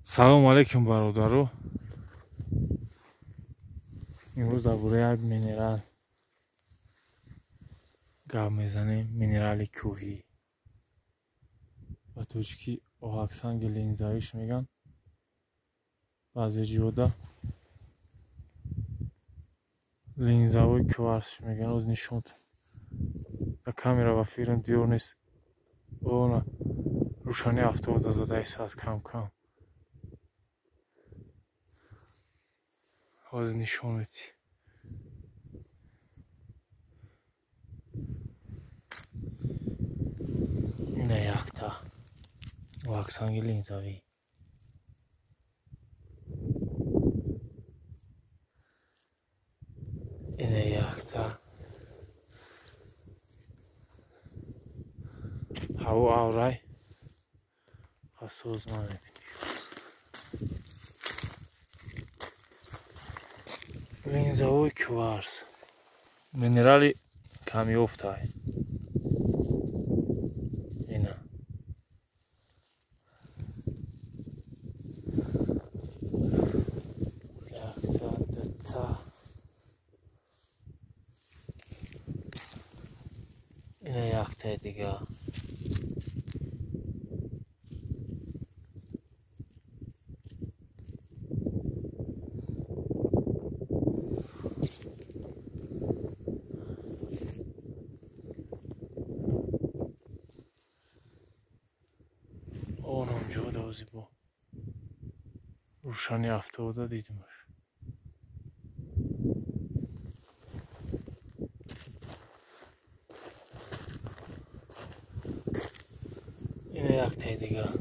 салом алейкум бародаро. имрӯз дар бораи як минерал гап мезанем. Минерали кӯҳӣ ба тоҷикӣ оҳаксанги линзавиш меган, баъзе ҷода линзавои кварсш меган. оз нишонд да камера ва филм диёр нест. она рӯшани афтода задаист аст кам кам. оз нишон медӣ. ина якта оҳаксанги линзавӣ. ина якта ҳаво аврай асозман мебинӣ. линзавои кварс минерали камёфтай. ина якта дута ина яктаи дигар. онамҷода зибо рӯшани афтода дидимаш. ина яктаи дигар.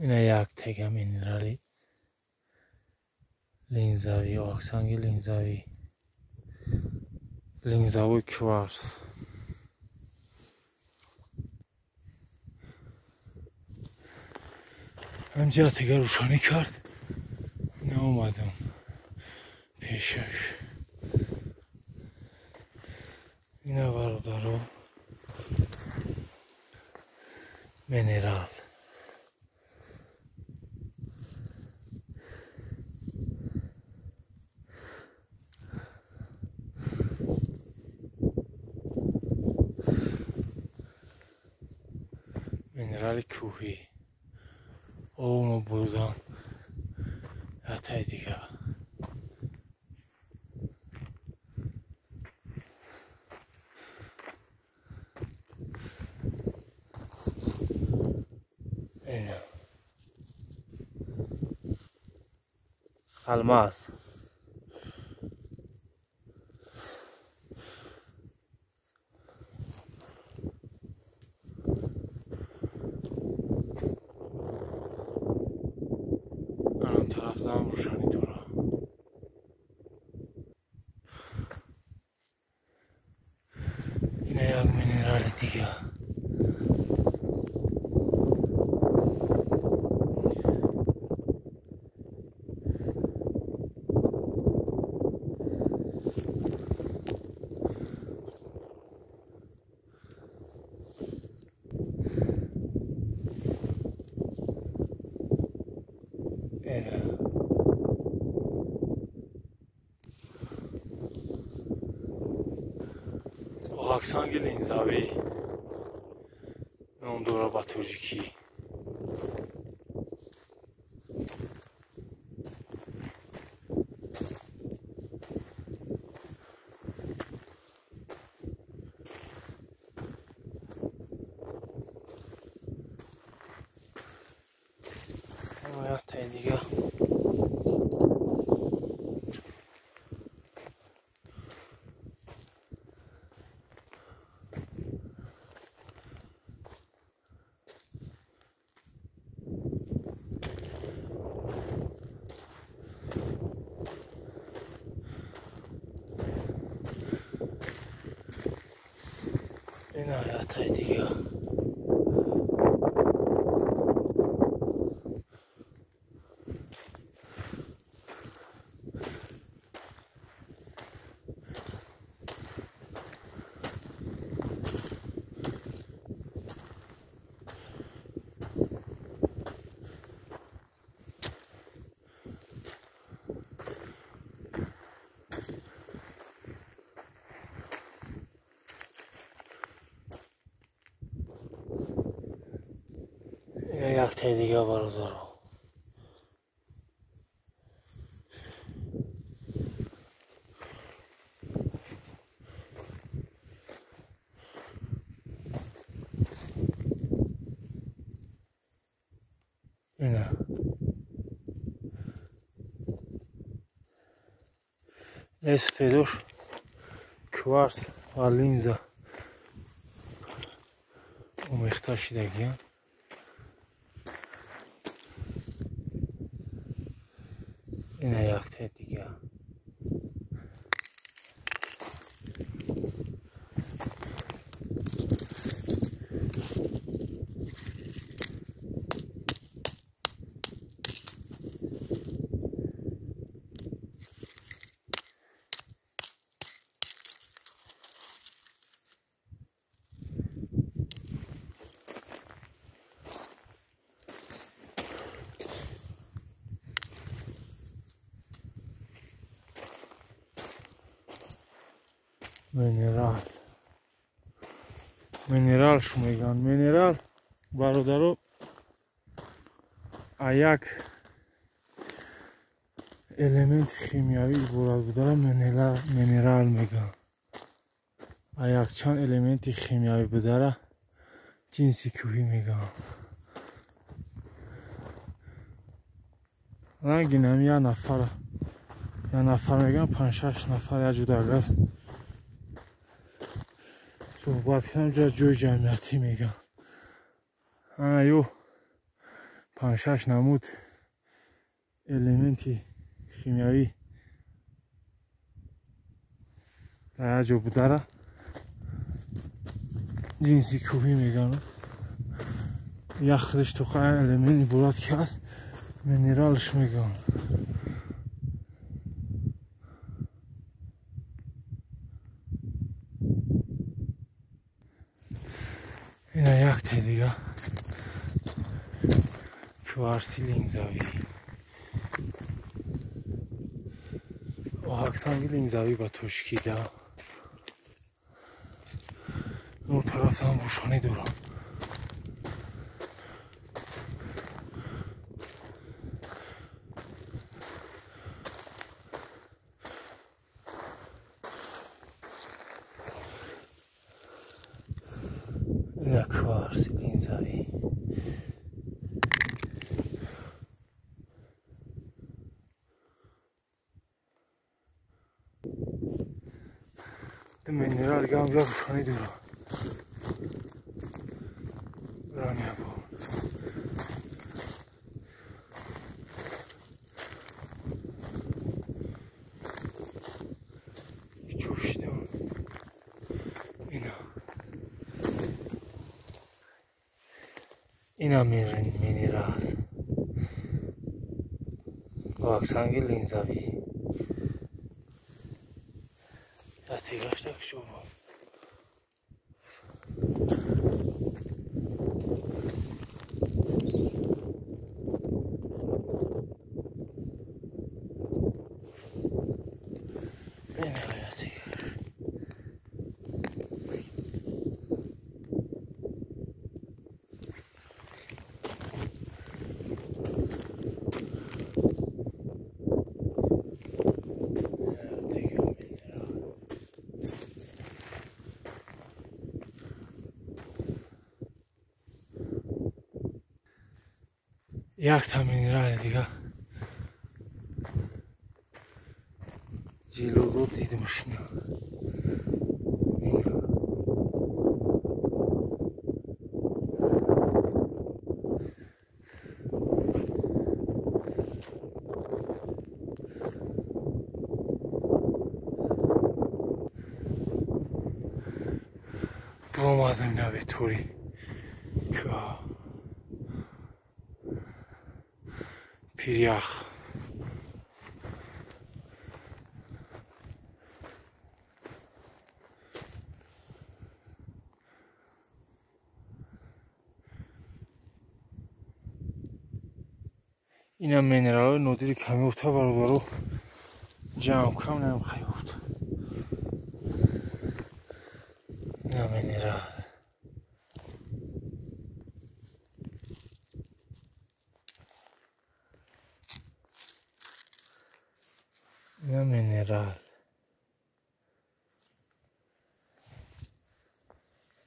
ина яктага минерали линзавӣ, оҳаксанги линзавӣ, линзавои кварс. ҳамҷиҳатага рӯшанӣ кард. ина омадам пешаш. ина бародаро минерал. минерали кӯҳӣ. оно бозан яктаи дигар. ина алмаз. анам тарафдам рӯшанӣ дорад. ина як минерали дигар. оҳаксанги линзавӣ ном дорад ба тоҷикӣ. яктаи дигар. این آیت های دیگه یک تای دیگه برادر اینه اسفیدوش کوارس و لینزا اومیخته شدگی هم اینه یک تای دیگه منرال شو میگن منرال برادرو یک element شیمیایی عبارت بوده را منرال میگن یک چند element شیمیایی بوده را جنسی کوهی میگن رنگی نمی یک نفر میگن 5-6 نفر یک جدا اگر صحبت کنم جای جمعیتی میگن یو 5-6 نمود element شیمیایی در یک جا بوده را جنسی کوهی میگن یک خودش تو خواهی element عبارت که هست منرالش میگن اینه یک تا دیگه کوارسی لینزاوی آهکسنگ لینزاوی با تشکیده اون طرف هم روشانی دارم اینه کوارسی لینزاوی منرال دیگه همجا روشانی دارم برم یه با جوشیدم اینا منرال واکسنگ لینزاوی تیگاش تک شما یک تا منرال دیگه جلو دیدمش اینا اومدم نوه طوری که پیریخ اینم منرال نودی کمی افتا برادارو جمع کم نمیخوای افتا اینم منرال اینم منرال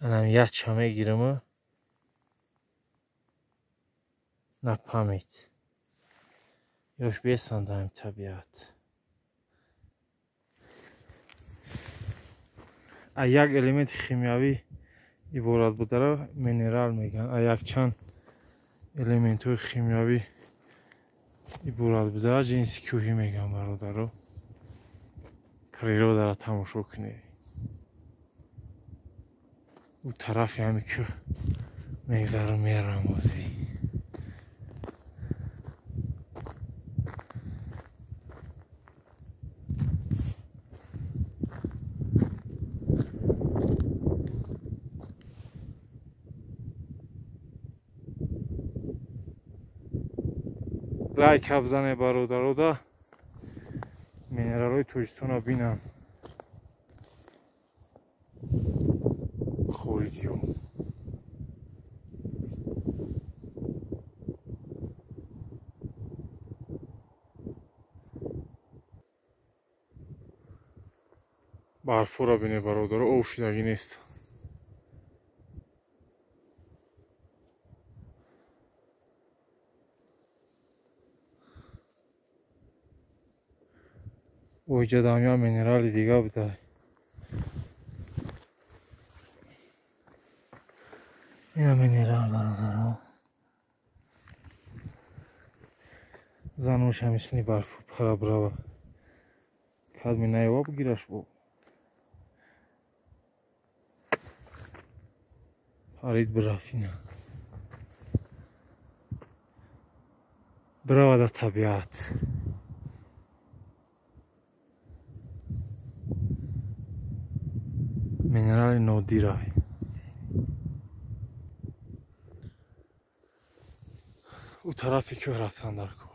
انم یه چمه گیرمه نپامید یوش بیستندم طبیعت یک الیمنت شیمیایی عبارت بوده را منرال میگن. یک چند الیمنت های شیمیایی عبارت بوده را جنسی کوهی میگن برادرو. پریرو را تماشا کنید. او طرف همی که میگذره میرم بازی. لایک بزنه برادرو دا منرالای توریستون رو بینم. خورجیو برفو را بینه برادرو اوشیدگی نیست. اوجه دامیا منرال دیگه بوده. این منرال برادرو زنوش همیشنی برفو پرا برا کدمی نیوا بگیرش بو پارید برافینه برا در طبیعت منرال نادیرای او طرفی که رفتن در کن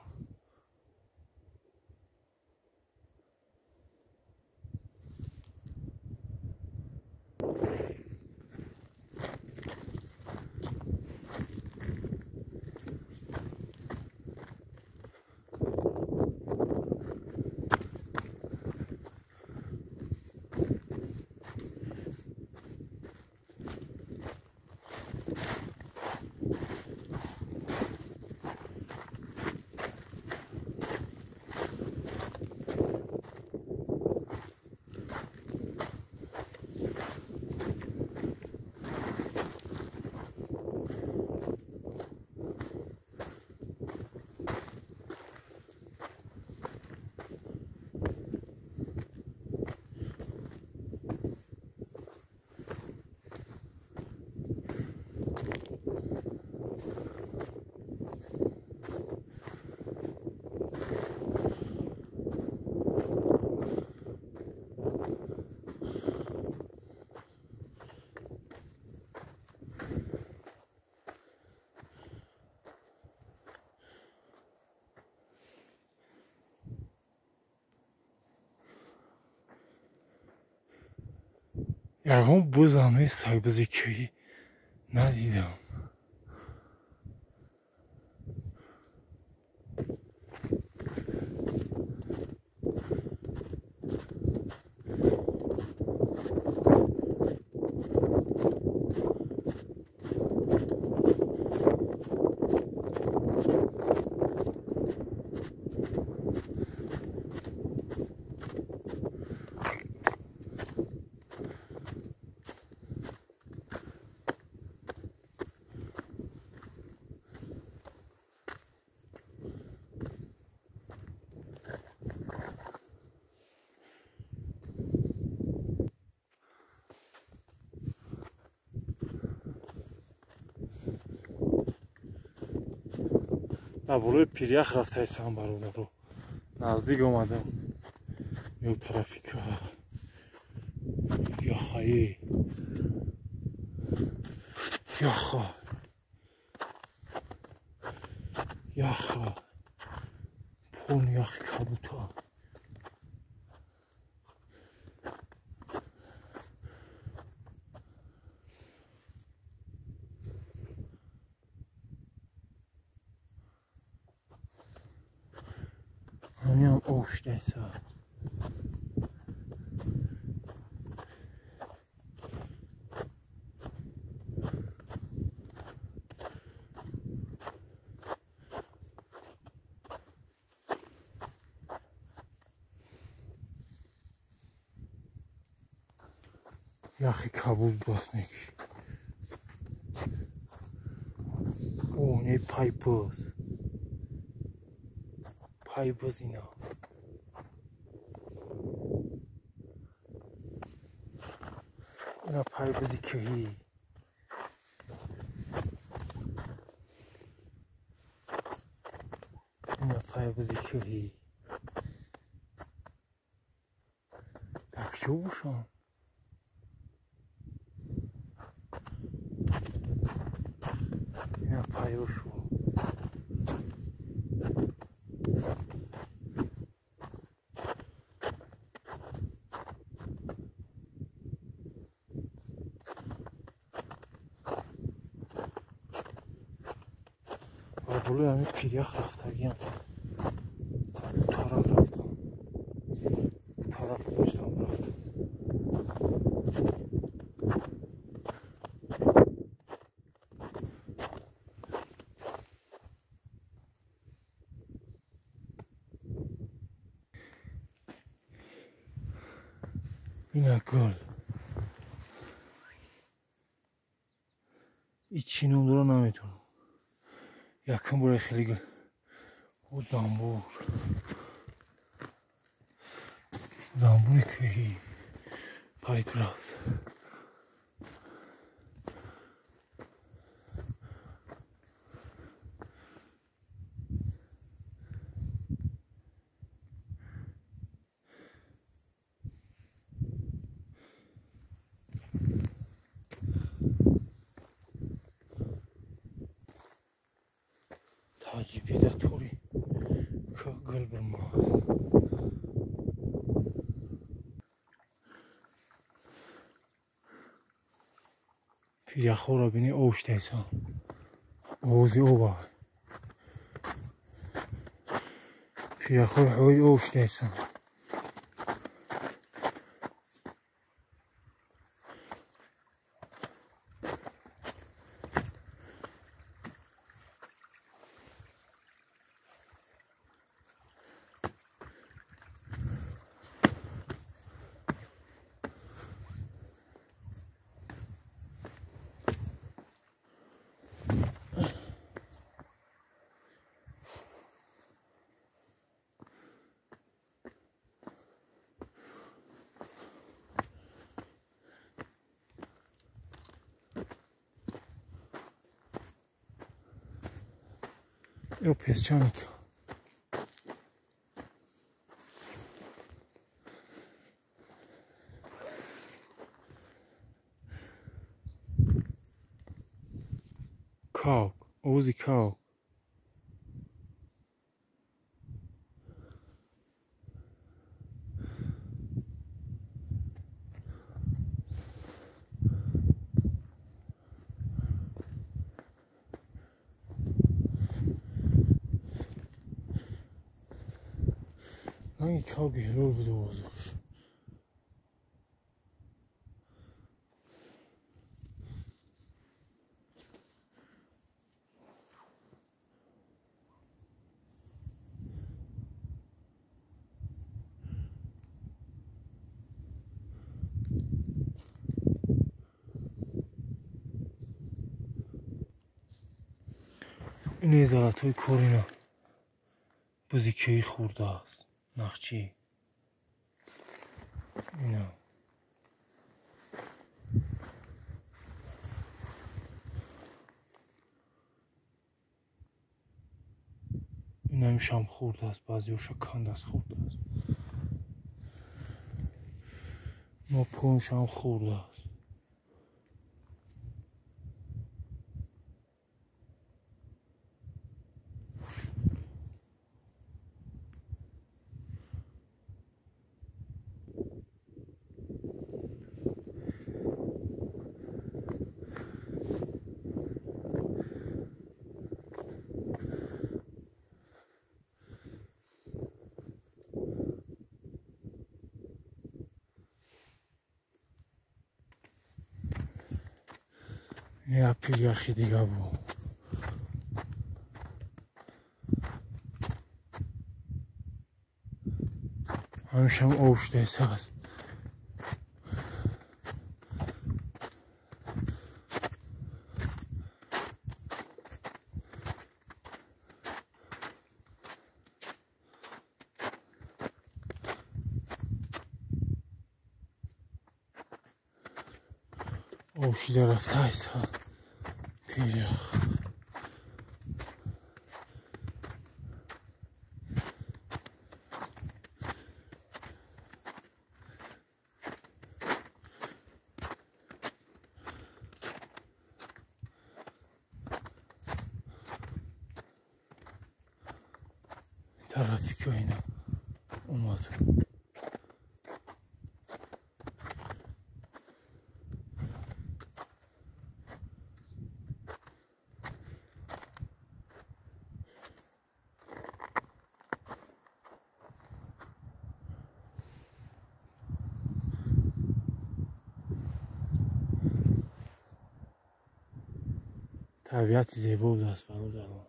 یکم بوزم نیست های بزی که ندیدم در بالای پیریخ رفته ایسان برادرو نزدیک آمدم یک ترافیک یا خواهی یا خواه یا خواه پون یخ کبوتا همین هم اوشته ساعت یخی کبود باز نکی او نه پای باز اینا اینا پای بازی کهی اینا پای بازی کهی تکشو بوشان اینا پای بوشو بلوی همین پیریخ رفتگیم طرف رفتم طرف گذاشتم رفتم اینا گل ایچی نمدارا نمیتونم یکم برای خیلی گل او زنبوری کهی پرید رفت تاجی بیده توری که گل برماز پیریخو را بینی اوشته ایسان اوزی او با پیریخو حوی اوشته ایسان Eu pieścionik. Kalk, Ozi kalk. Hangi kavga helal bu da olur? این ازالت های کورینا بزیکهی خورده است نخچی اینا ҳамишам хурдааст, баъзиёша кандаст хурдааст. мо пӯншам хурдааст. Я пиряхи дига бу. ҳамишам овштес аст. овшида рафтааиса пирях. Трафика ина омад. табиати зебо будааст бародарон.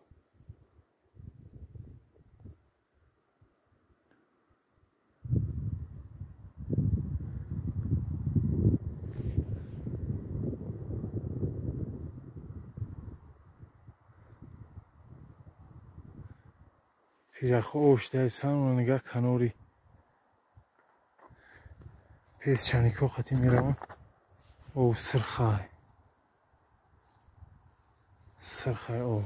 пиряхҳо овштаисан ва нигаҳ канори песчанико хати мераванд. ов сирхай ов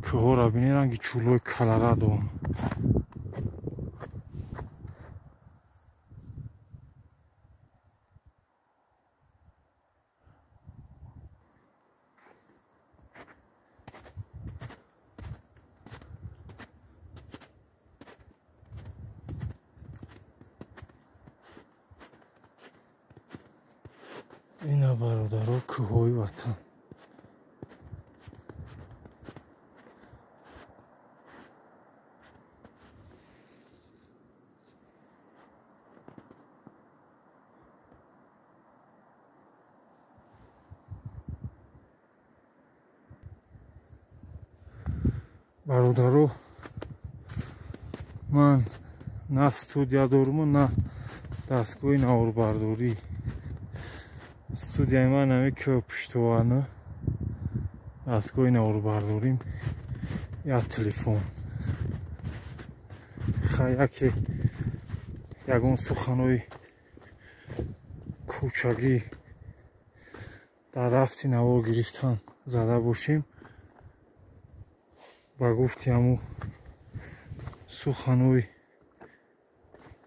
кӯҳора бинед ранги чӯлои калара доранд. ина бародаро кӯҳои ватан. бародаро ман на студия доруму на дастгоҳи наворбардорӣ. студияи ман ҳаме ки пуштована дастгоҳи наворбардорим як телефон. яке ягон суханои кӯчагӣ дар рафти навор гирифтан зада бошем ба гуфти ҳамун суханои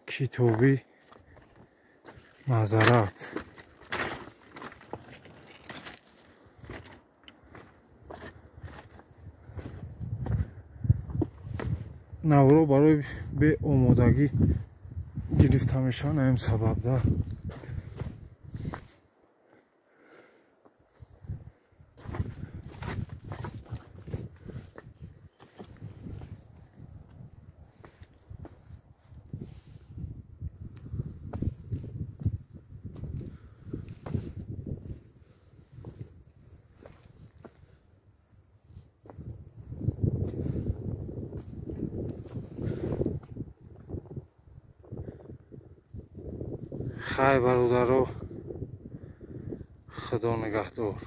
китобӣ мазарат. наворо барои беомодагӣ гирифта мешаванд. ҳамин сабаб да хай бародаро, худо нигаҳдор.